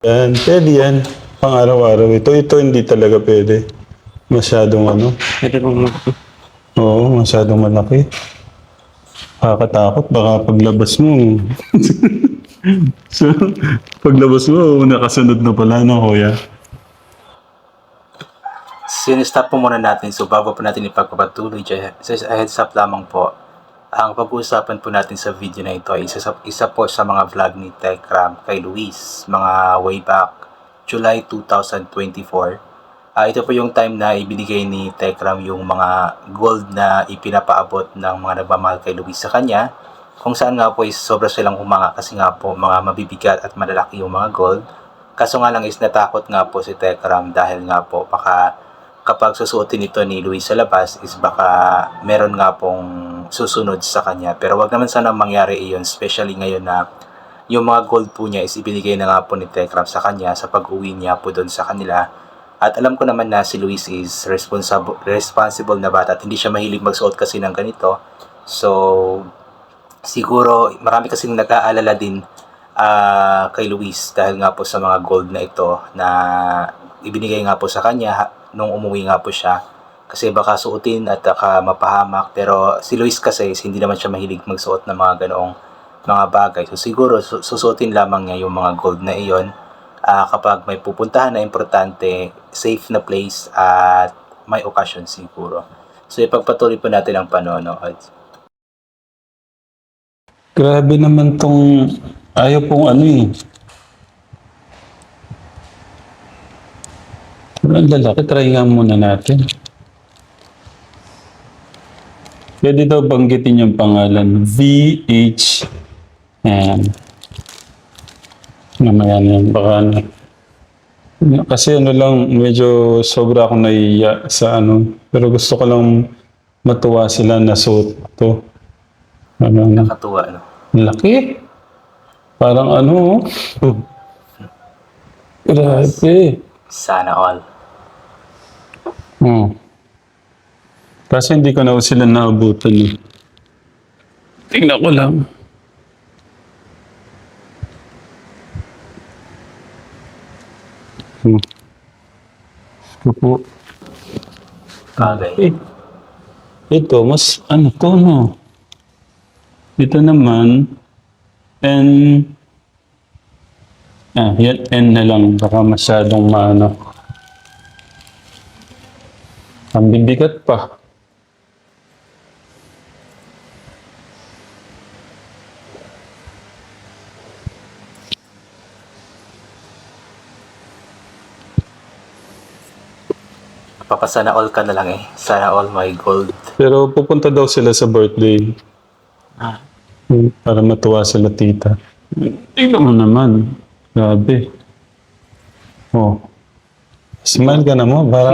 Yan, pwede yan. Pang araw-araw. Ito hindi talaga pwede. Masyadong ano. Pwede pong Oo, masyadong malaki. Nakakatakot. Baka paglabas mo. So, paglabas mo, nakasunod na pala na kuya. Sinistop po muna natin. So, bago po natin ipagpapatuloy, just a heads up lamang po. Ang pag-uusapan po natin sa video na ito ay isa po sa mga vlog ni Tekram kay Luis, mga way back July 2024. Ito po yung time na ibinigay ni Tekram yung mga gold na ipinapaabot ng mga nagmamahal kay Luis sa kanya, kung saan nga po is sobra silang humanga kasi nga po mga mabibigat at malalaki yung mga gold. Kaso nga lang is natakot nga po si Tekram dahil nga po baka kapag susuotin ito ni Luis sa labas is baka meron nga pong susunod sa kanya. Pero wag naman sana mangyari iyon, especially ngayon na yung mga gold po niya is ibinigay na nga po ni Tekram sa kanya sa pag-uwi niya po doon sa kanila. At alam ko naman na si Luis is responsible na bata at hindi siya mahilig magsuot kasi ng ganito. So, siguro marami kasing nag-aalala din kay Luis dahil nga po sa mga gold na ito na ibinigay nga po sa kanya nung umuwi nga po siya. Kasi baka suotin at mapahamak. Pero si Luis kasi hindi naman siya mahilig magsuot ng mga ganoong mga bagay. So siguro susuotin lamang niya yung mga gold na iyon kapag may pupuntahan na importante, safe na place at may occasion siguro. So ipagpatuloy po natin ang panonood. Grabe naman tong ayaw pong ano eh. Ang lalaki, try nga muna natin. Pwede daw banggitin yung pangalan. VH. Ayan. Mamaya na yan. Baka ano. Kasi ano lang, medyo sobra akong naiiya sa ano. Pero gusto ko lang matuwa sila na suot to. Ano, Nakatuwa, no? laki. Parang ano. Oh. Grabe. Sana all. Oh. Kasi hindi ko na sila naabutan eh. Tingnan ko lang. Ito po. Bagay. Eh, ito, mas ano to, no? Ito naman, N, yan, N na lang. Baka masyadong maano. Ang bibigat pa. Papasana all ka na lang eh. Sana all my gold. Pero pupunta daw sila sa birthday. Para matuwa sila tita. Tingnan mo naman. Grabe. Oh. Smile ka na mo. Para...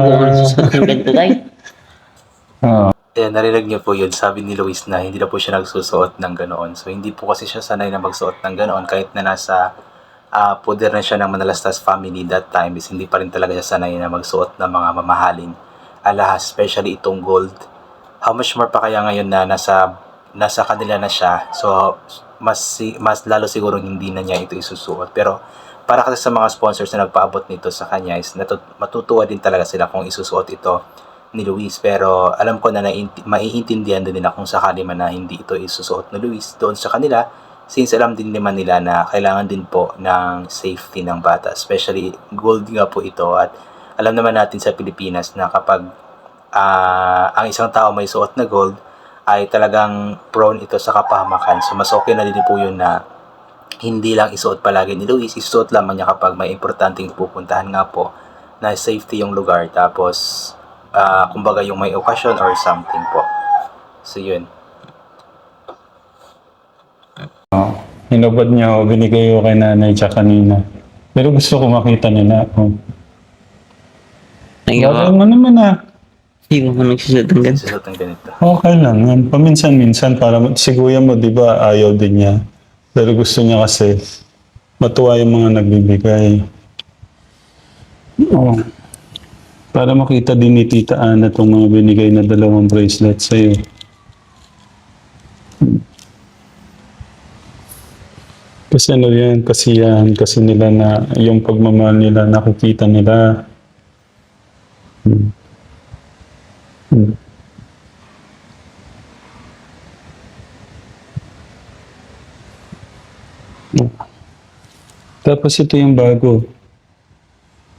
Eh, narinig niyo po yun, sabi ni Luis na hindi na po siya nagsusuot ng ganoon. So, hindi po kasi siya sanay na magsuot ng ganoon kahit na nasa poder na siya ng Manalastas family that time is hindi pa rin talaga siya sanay na magsuot ng mga mamahalin alahas, especially itong gold. How much more pa kaya ngayon na nasa kanila na siya. So, mas lalo siguro hindi na niya ito isusuot. Pero, para kasi sa mga sponsors na nagpaabot nito sa kanya is matutuwa din talaga sila kung isusuot ito ni Luis. Pero alam ko na maiintindihan din nila kung sakali man na hindi ito isusuot ni Luis doon sa kanila, since alam din naman nila na kailangan din po ng safety ng bata, especially gold nga po ito. At alam naman natin sa Pilipinas na kapag ang isang tao may suot na gold ay talagang prone ito sa kapahamakan. So mas okay na din po yun na hindi lang isuot palagi ni Luis, isuot lamang niya kapag may importanteng pupuntahan nga po na safety yung lugar. Tapos kumbaga yung may occasion or something po. So yun. Hinubad niya ako, binigay ko kay nanay siya kanina. Pero gusto ko makita nila ako. Bagay mo naman ah. Hindi mo nagsusunod ng ganito. Susuot ng ganito. Okay lang yan. Paminsan-minsan para si kuya mo, di ba, ayaw din niya. Pero gusto niya kasi matuwa yung mga nagbibigay. Oo. Para makita din ni Tita Ana itong mga binigay na 2 bracelet sa'yo. Kasi ano yan, kasiyahan kasi nila na yung pagmamahal nila, nakikita nila. Hmm. Hmm. Tapos ito yung bago.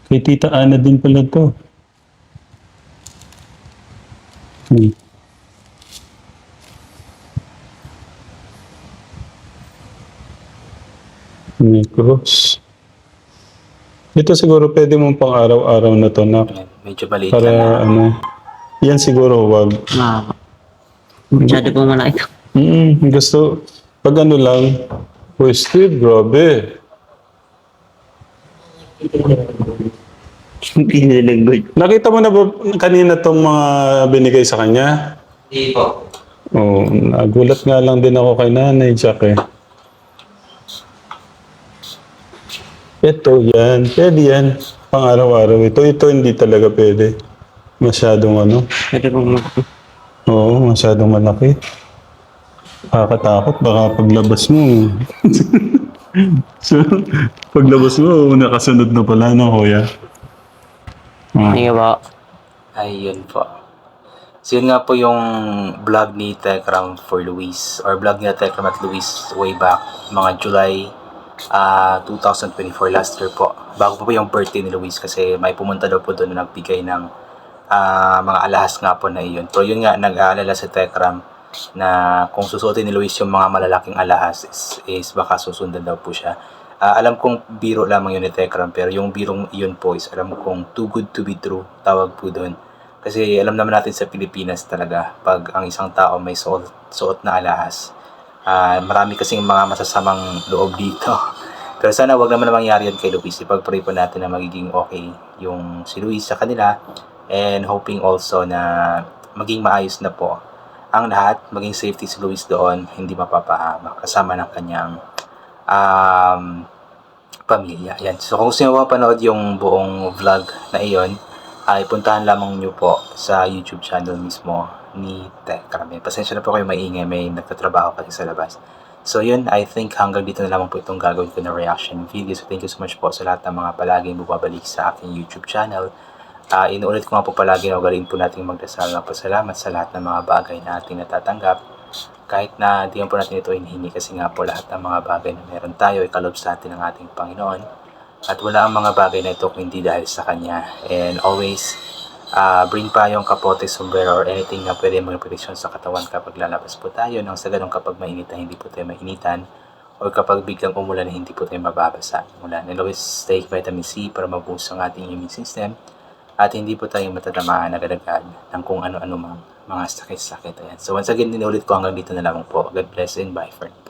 Kay Tita Ana din pala to. Hmm. May cross. Ito siguro pwede mong pang araw-araw na to na Ayan, medyo maliit para lang na. ano. Yan siguro wag. Masyado po malaki. Gusto, pag ano lang, Steve, grabe. Hindi nilagod. Nakita mo na ba kanina tong mga binigay sa kanya? Hindi po. Oo, nagulat nga lang din ako kay Nanay Jack eh. Ito, yan. Pwede yan. Pang araw-araw. Ito hindi talaga pwede. Masyadong ano. Masyado po malaki. Oo, masyadong malaki. Nakakatakot. Baka paglabas mo. So, paglabas mo, nakasunod na pala no, kuya. Hindi po. Ayun po. So yun nga po yung vlog ni Tekram for Luis or vlog ni Tekram at Luis way back mga July 2024 last year po. Bago po yung birthday ni Luis kasi may pumunta daw po doon na nagbigay ng mga alahas nga po na iyon. Pero yun nga, nag-aalala si Tekram na kung susuotin ni Luis yung mga malalaking alahas is baka susundan daw po siya. Alam kong biro lamang yun ni Tekram pero yung birong yun po is alam kong too good to be true tawag po doon. Kasi alam naman natin sa Pilipinas talaga pag ang isang tao may suot na alahas. Marami kasing mga masasamang loob dito. Pero sana wag naman na mangyari yan kay Luis. Ipag-pray po natin na magiging okay yung si Luis sa kanila and hoping also na maging maayos na po ang lahat, maging safety si Luis doon, hindi mapapahamak kasama ng kanyang pamilya. Yan. So kung gusto nyo mapanood yung buong vlog na iyon, ay puntahan lamang nyo po sa YouTube channel mismo ni Tekram. Pasensya na po kayo maingay, may nagtatrabaho kasi sa labas. So yun, I think hanggang dito na lamang po itong gagawin ko na reaction video. So thank you so much po sa lahat ng mga palaging bumabalik sa aking YouTube channel. Inuulit ko nga po palagi na ugaliin po natin magdasal ng pasalamat sa lahat ng mga bagay na ating natatanggap. Kahit na di po natin ito hinihingi kasi nga po lahat ng mga bagay na meron tayo ay kalob sa atin ng ating Panginoon. At wala ang mga bagay na ito kung hindi dahil sa Kanya. And always, bring pa yung kapote, sombrero, or anything na pwede mga protection sa katawan kapag lalabas po tayo. Nang sa ganun kapag mainitan, hindi po tayo mainitan. O kapag biglang umulan, hindi po tayo mababasa ng ulan. And always take vitamin C para mabuhos ang ating immune system. At hindi po tayo matatamaan agad-agad ng kung ano-ano mga sakit-sakit. Ayan. So once again, inulit ko hanggang dito na lamang po. God bless and bye for now.